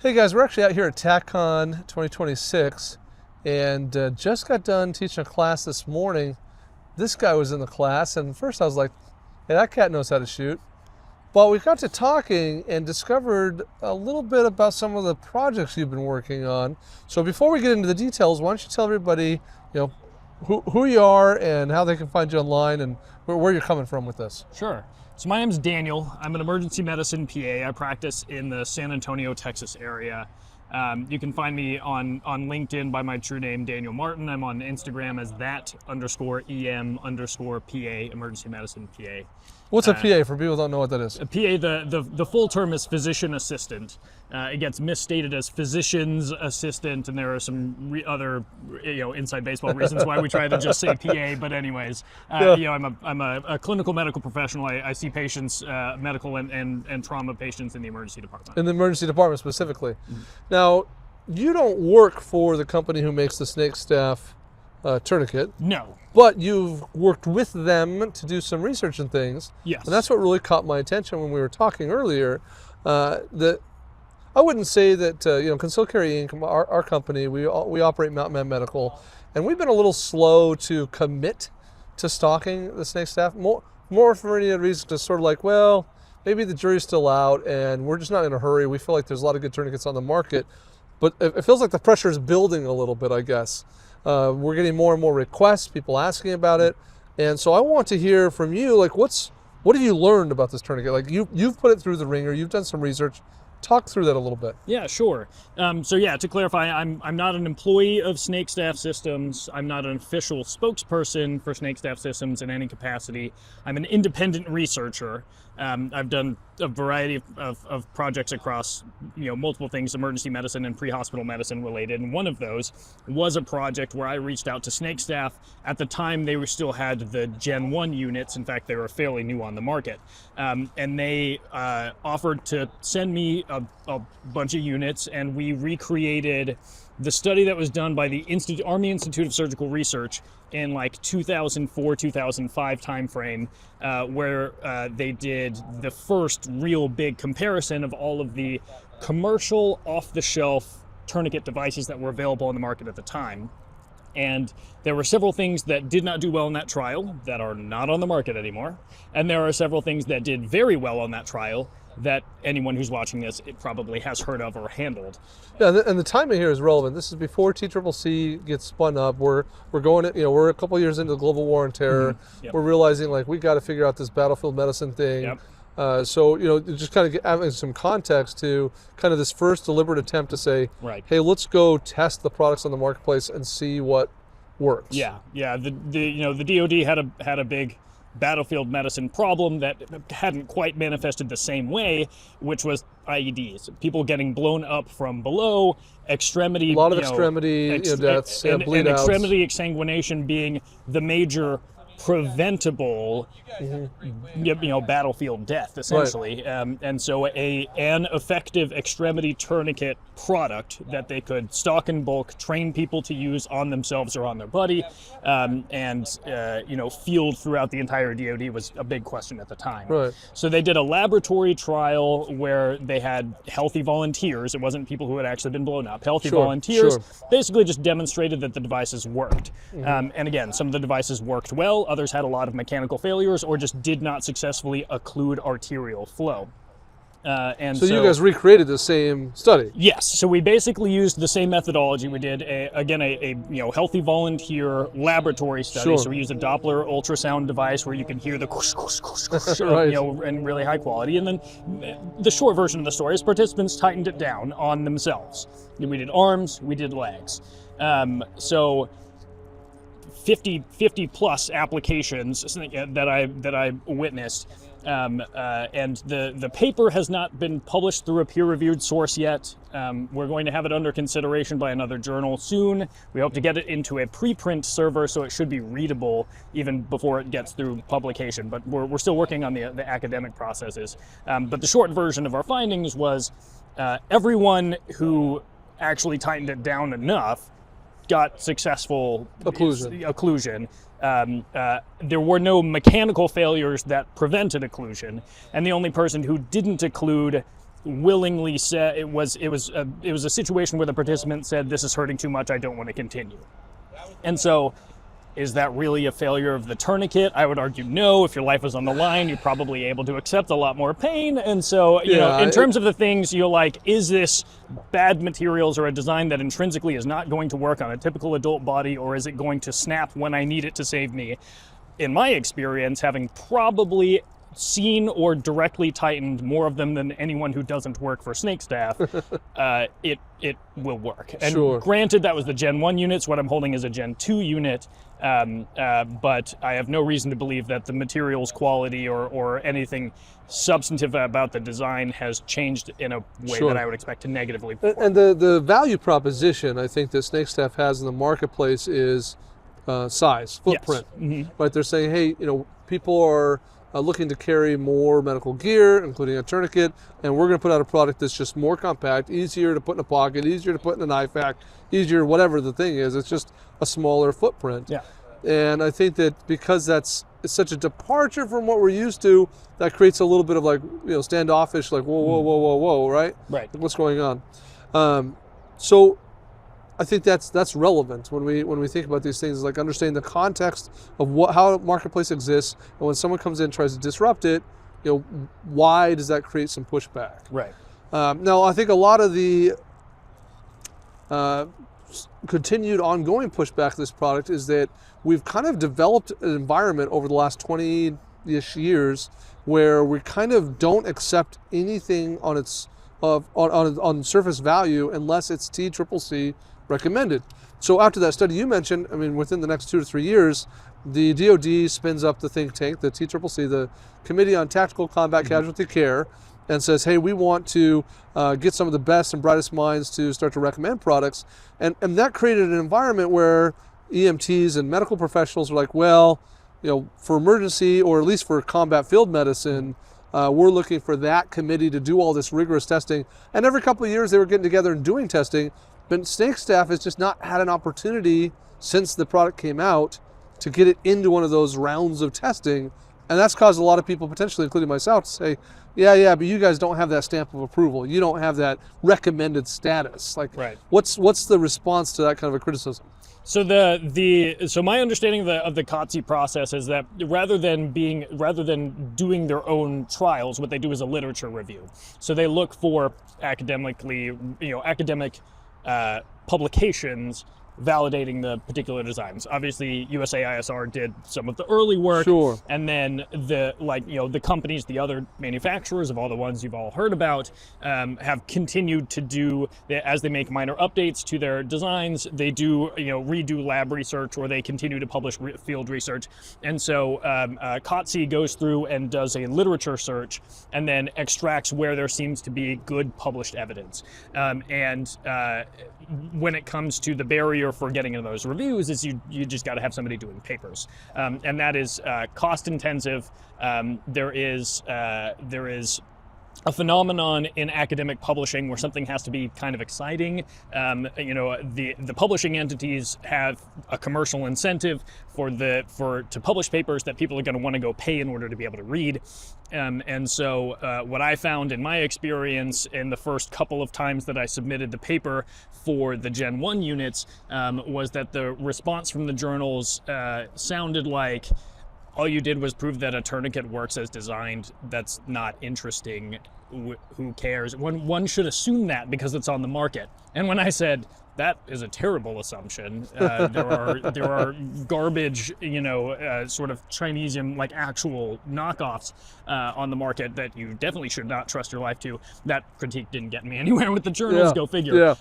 Hey guys, we're actually out here at TacCon 2026 and just got done teaching a class this morning. This guy was in the class and first I was like, hey, that cat knows how to shoot. But we got to talking and discovered a little bit about some of the projects you've been working on. So before we get into the details, why don't you tell everybody, who you are and how they can find you online and where you're coming from with this. Sure. So my name is Daniel. I'm an emergency medicine PA. I practice in the San Antonio, Texas area. You can find me on LinkedIn by my true name, Daniel Martin. I'm on Instagram as that_EM_PA, emergency medicine PA. What's a PA for people who don't know what that is? A PA, the full term is physician assistant. It gets misstated as physician's assistant, and there are some other, inside baseball reasons why we try to just say PA. But anyways, I'm a clinical medical professional. I see patients, medical and trauma patients in the emergency department. In the emergency department specifically. Mm-hmm. Now, you don't work for the company who makes the snake staff tourniquet. No. But you've worked with them to do some research and things. Yes. And that's what really caught my attention when we were talking earlier. That I wouldn't say that, Concealed Carry Inc., our company, we operate Mountain Man Medical, and we've been a little slow to commit to stocking the snake staff. More for any other reason, just sort of like, well, maybe the jury's still out and we're just not in a hurry. We feel like there's a lot of good tourniquets on the market, but it feels like the pressure is building a little bit, I guess. We're getting more and more requests, people asking about it. And so I want to hear from you, like, what have you learned about this tourniquet? Like, you've put it through the ringer, you've done some research. Talk through that a little bit. Yeah, sure. To clarify, I'm not an employee of Snake Staff Systems. I'm not an official spokesperson for Snake Staff Systems in any capacity. I'm an independent researcher. I've done a variety of projects across, multiple things, emergency medicine and pre-hospital medicine related. And one of those was a project where I reached out to Snake Staff. At the time, they still had the Gen 1 units. In fact, they were fairly new on the market. And they offered to send me a bunch of units, and we recreated the study that was done by the Army Institute of Surgical Research in like 2004, 2005 timeframe, where they did the first real big comparison of all of the commercial off-the-shelf tourniquet devices that were available on the market at the time. And there were several things that did not do well in that trial that are not on the market anymore. And there are several things that did very well on that trial that anyone who's watching this probably has heard of or handled. Yeah, and the timing here is relevant. This is before TCCC gets spun up. We're going, we're a couple years into the global war on terror. Mm-hmm. Yep. We're realizing like we got to figure out this battlefield medicine thing. Yep. So just kind of having some context to kind of this first deliberate attempt to say, right, hey, let's go test the products on the marketplace and see what works. Yeah. The DoD had a big battlefield medicine problem that hadn't quite manifested the same way, which was IEDs. People getting blown up from below, extremity. A lot of extremity deaths, bleed outs. Extremity exsanguination being the major preventable, battlefield death, essentially. Right. And so an effective extremity tourniquet product that they could stock in bulk, train people to use on themselves or on their buddy, and field throughout the entire DoD was a big question at the time. Right. So they did a laboratory trial where they had healthy volunteers. It wasn't people who had actually been blown up. Healthy volunteers basically just demonstrated that the devices worked. Mm-hmm. And again, some of the devices worked well. Others had a lot of mechanical failures or just did not successfully occlude arterial flow. So you guys recreated the same study? Yes. So we basically used the same methodology. We did a healthy volunteer laboratory study. Sure. So we used a Doppler ultrasound device where you can hear the right. And really high quality. And then the short version of the story is participants tightened it down on themselves. We did arms, we did legs. 50 plus applications that I witnessed, and the paper has not been published through a peer-reviewed source yet. We're going to have it under consideration by another journal soon. We hope to get it into a preprint server so it should be readable even before it gets through publication. But we're still working on the academic processes. But the short version of our findings was everyone who actually tightened it down enough got successful occlusion. There were no mechanical failures that prevented occlusion, and the only person who didn't occlude willingly said it was a situation where the participant said, "This is hurting too much. I don't want to continue." And so, is that really a failure of the tourniquet? I would argue no. If your life was on the line, you're probably able to accept a lot more pain. And so, you know, in terms of the things you're like, is this bad materials or a design that intrinsically is not going to work on a typical adult body, or is it going to snap when I need it to save me? In my experience, having probably seen or directly tightened more of them than anyone who doesn't work for snake staff, it will work. And granted, that was the Gen 1 units. What I'm holding is a Gen 2 unit, but I have no reason to believe that the materials quality or anything substantive about the design has changed in a way that I would expect to negatively perform. And the value proposition I think that snake staff has in the marketplace is size, footprint. Yes. Right? They're saying, hey, you know, people are looking to carry more medical gear, including a tourniquet, and we're going to put out a product that's just more compact, easier to put in a pocket, easier to put in an eye pack, easier whatever the thing is. It's just a smaller footprint. Yeah. And I think that because it's such a departure from what we're used to, that creates a little bit of like, you know, standoffish, like whoa, right? Right. What's going on? So I think that's relevant when we think about these things, like understanding the context of how a marketplace exists, and when someone comes in and tries to disrupt it, you know, why does that create some pushback? Right. Now, I think a lot of the continued ongoing pushback to this product is that we've kind of developed an environment over the last 20-ish years where we kind of don't accept anything on its on surface value unless it's TCCC recommended. So after that study you mentioned, I mean, within the next 2 to 3 years, the DoD spins up the think tank, the TCCC, the Committee on Tactical Combat Casualty Care, and says, hey, we want to get some of the best and brightest minds to start to recommend products. And that created an environment where EMTs and medical professionals were like, well, you know, for emergency or at least for combat field medicine, we're looking for that committee to do all this rigorous testing. And every couple of years they were getting together and doing testing. But snake staff has just not had an opportunity since the product came out to get it into one of those rounds of testing. And that's caused a lot of people, potentially including myself, to say, yeah, but you guys don't have that stamp of approval. You don't have that recommended status. Like, what's the response to that kind of a criticism? So so my understanding of the COTC process is that rather than doing their own trials, what they do is a literature review. So they look for academic publications validating the particular designs. Obviously, USAISR did some of the early work, and then the companies, the other manufacturers of all the ones you've all heard about, have continued to do, as they make minor updates to their designs, they do redo lab research, or they continue to publish field research. And so COTC goes through and does a literature search, and then extracts where there seems to be good published evidence. When it comes to the barrier for getting into those reviews, is you just got to have somebody doing papers, and that is cost intensive. There is a phenomenon in academic publishing where something has to be kind of exciting. The publishing entities have a commercial incentive to publish papers that people are going to want to go pay in order to be able to read. And so what I found in my experience in the first couple of times that I submitted the paper for the Gen 1 units was that the response from the journals sounded like, all you did was prove that a tourniquet works as designed. That's not interesting. Who cares? One should assume that because it's on the market. And when I said, that is a terrible assumption. There are garbage, sort of Chinesium, like actual knockoffs on the market that you definitely should not trust your life to. That critique didn't get me anywhere with the journals. Go figure.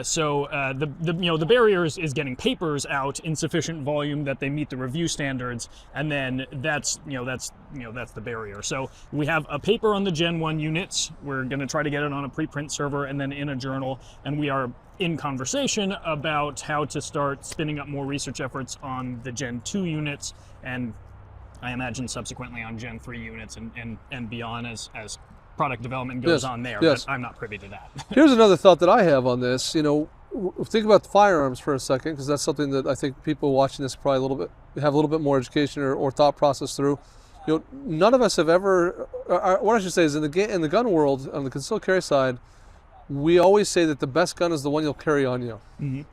So the barrier is getting papers out in sufficient volume that they meet the review standards, and then that's the barrier. So we have a paper on the Gen 1 units. We're going to try to get it on a preprint server and then in a journal, and we are in conversation about how to start spinning up more research efforts on the Gen 2 units, and I imagine subsequently on Gen 3 units and beyond as product development goes on there. But I'm not privy to that. Here's another thought that I have on this. Think about the firearms for a second, because that's something that I think people watching this probably have a little bit more education or thought process through. none of us have ever. What I should say is in the gun world, on the concealed carry side, we always say that the best gun is the one you'll carry on you,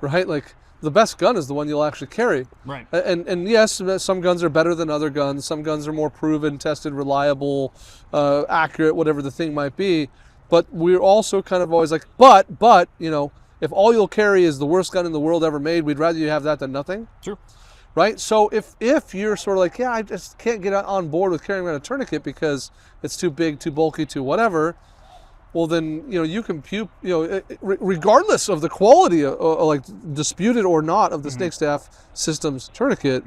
right? Like the best gun is the one you'll actually carry. Right. And yes, some guns are better than other guns. Some guns are more proven, tested, reliable, accurate, whatever the thing might be. But we're also kind of always like, but if all you'll carry is the worst gun in the world ever made, we'd rather you have that than nothing. True. Right? So if you're sort of like, yeah, I just can't get on board with carrying around a tourniquet because it's too big, too bulky, too whatever, well then, you can regardless of the quality, like disputed or not, of the snake staff system's tourniquet,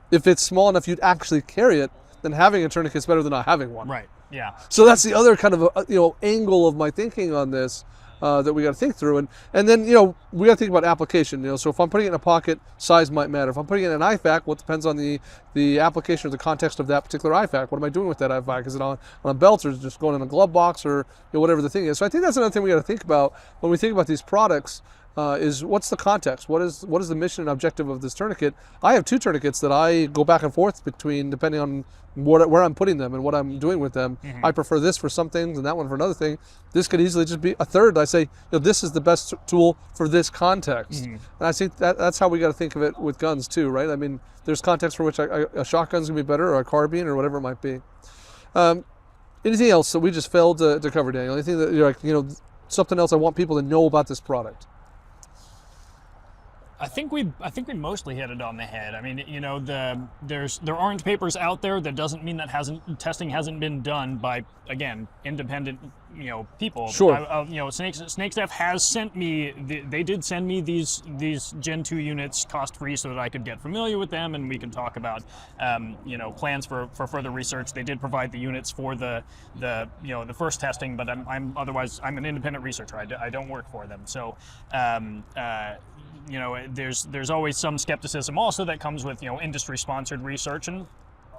if it's small enough you'd actually carry it, then having a tourniquet is better than not having one. Right. Yeah. So that's the other kind of angle of my thinking on this that we got to think through, and then we got to think about application. So if I'm putting it in a pocket, size might matter. If I'm putting it in an IFAK, well, it depends on the application or the context of that particular IFAK. What am I doing with that IFAK? Is it on a belt, or is it just going in a glove box, or whatever the thing is? So I think that's another thing we got to think about when we think about these products. Is what's the context? What is the mission and objective of this tourniquet? I have 2 tourniquets that I go back and forth between depending on where I'm putting them and what I'm doing with them. I prefer this for some things and that one for another thing. This could easily just be a third. I say, this is the best tool for this context. And I think that's how we got to think of it with guns too, right? I mean, there's contexts for which a shotgun's gonna be better, or a carbine, or whatever it might be. Anything else that we just failed to cover, Daniel? Anything that you're like, something else I want people to know about this product? I think we mostly hit it on the head. I mean, there aren't papers out there. That doesn't mean that testing hasn't been done by, again, independent people. Sure. Snake Staff has sent me. They did send me these Gen 2 units cost free so that I could get familiar with them, and we can talk about plans for further research. They did provide the units for the first testing, but I'm otherwise I'm an independent researcher. I don't work for them. So. There's always some skepticism also that comes with industry-sponsored research, and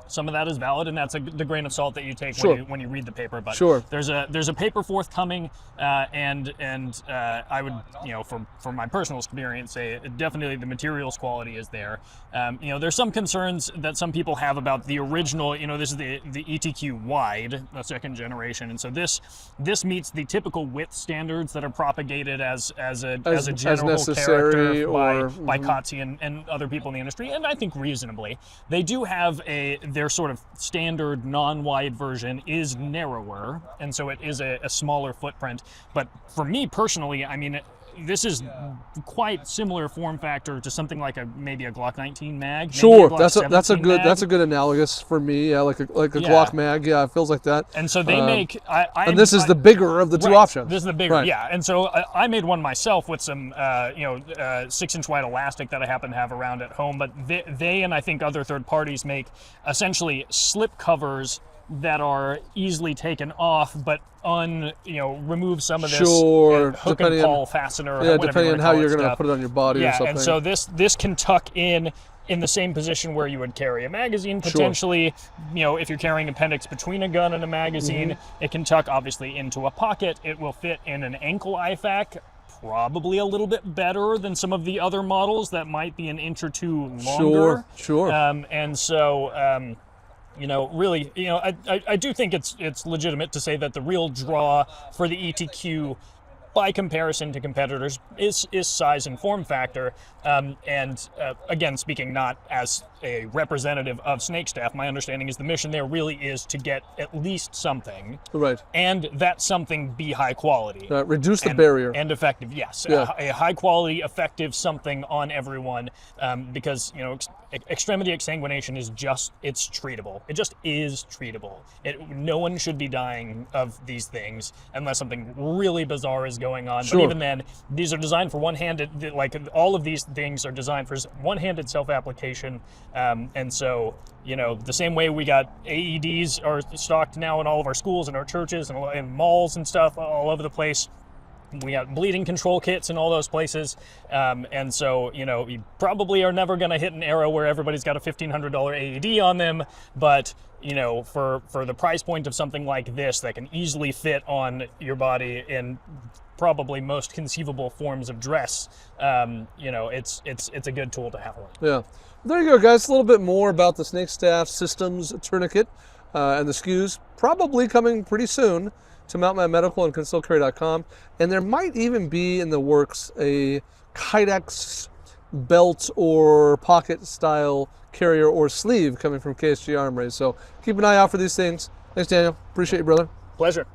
some of that is valid, and that's the grain of salt that you take when you read the paper. But there's a paper forthcoming, and I would from my personal experience say definitely the materials quality is there. There's some concerns that some people have about the original. This is the ETQ wide, the second generation, and so this meets the typical width standards that are propagated as a general character by COTC and other people in the industry, and I think reasonably. They do have their sort of standard non-wide version is narrower, and so it is a smaller footprint. But for me personally, I mean, this is quite similar form factor to something like maybe a Glock 19 mag. Sure, that's a good analogous for me. Yeah, like a Glock mag. Yeah, it feels like that. And so they make. And this is the bigger of the two options. This is the bigger, yeah. And so I made one myself with some 6-inch wide elastic that I happen to have around at home. But they and I think other third parties make essentially slip covers that are easily taken off, but remove some of this hook and pull fastener. Yeah, depending on how you're going to put it on your body or something. Yeah, and so this can tuck in the same position where you would carry a magazine, potentially. If you're carrying appendix between a gun and a magazine, it can tuck obviously into a pocket. It will fit in an ankle IFAK, probably a little bit better than some of the other models that might be an inch or two longer. Sure. And so. Really, I do think it's legitimate to say that the real draw for the ETQ, by comparison to competitors, is size and form factor. Again, speaking not as a representative of Snake Staff, my understanding is the mission there really is to get at least something, right? And that something be high quality, reduce the barrier and effective. Yes, yeah. A high quality, effective something on everyone, because extremity exsanguination is it's treatable. It just is treatable. No one should be dying of these things unless something really bizarre is going on. But even then, these are designed for one-handed. Like all of these things are designed for one-handed self-application. And so, the same way we got AEDs are stocked now in all of our schools and our churches and malls and stuff all over the place. we got bleeding control kits in all those places, and so you probably are never going to hit an era where everybody's got a $1,500 AED on them, but for the price point of something like this that can easily fit on your body in probably most conceivable forms of dress, it's a good tool to have. Yeah, there you go, guys. A little bit more about the Snake Staff Systems Tourniquet and the SKUs, probably coming pretty soon to MountMed Medical and concealcarry.com. And there might even be in the works a Kydex belt or pocket style carrier or sleeve coming from KSG Armory. So keep an eye out for these things. Thanks, Daniel. Appreciate you, brother. Pleasure.